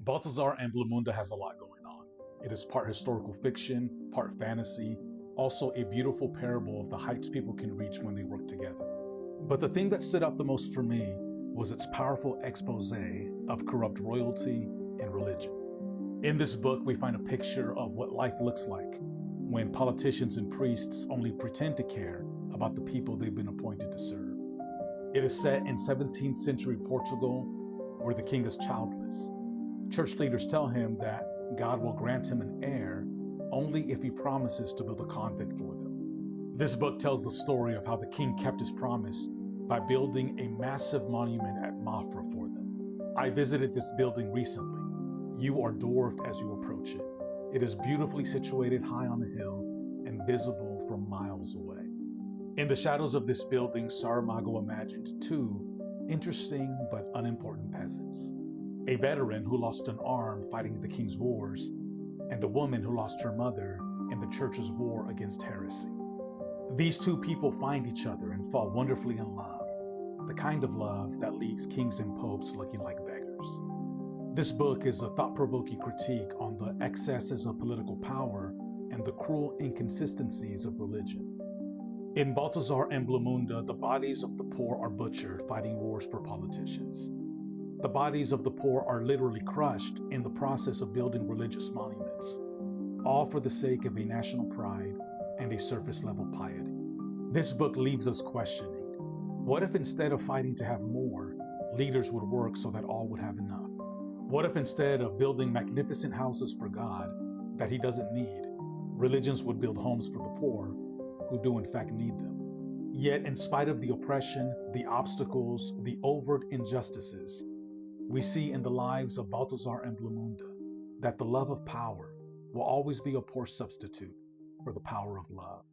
Baltasar and Blimunda has a lot going on. It is part historical fiction, part fantasy, also a beautiful parable of the heights people can reach when they work together. But the thing that stood out the most for me was its powerful expose of corrupt royalty and religion. In this book, we find a picture of what life looks like when politicians and priests only pretend to care about the people they've been appointed to serve. It is set in 17th century Portugal, where the king is childless. Church leaders tell him that God will grant him an heir only if he promises to build a convent for them. This book tells the story of how the king kept his promise by building a massive monument at Mafra for them. I visited this building recently. You are dwarfed as you approach it. It is beautifully situated high on a hill and visible from miles away. In the shadows of this building, Saramago imagined two interesting but unimportant peasants. A veteran who lost an arm fighting the king's wars, and a woman who lost her mother in the church's war against heresy. These two people find each other and fall wonderfully in love, the kind of love that leaves kings and popes looking like beggars. This book is a thought-provoking critique on the excesses of political power and the cruel inconsistencies of religion. In Baltasar and Blimunda, the bodies of the poor are butchered fighting wars for politicians. The bodies of the poor are literally crushed in the process of building religious monuments, all for the sake of a national pride and a surface-level piety. This book leaves us questioning, what if instead of fighting to have more, leaders would work so that all would have enough? What if instead of building magnificent houses for God that he doesn't need, religions would build homes for the poor who do in fact need them? Yet in spite of the oppression, the obstacles, the overt injustices, we see in the lives of Baltasar and Blimunda that the love of power will always be a poor substitute for the power of love.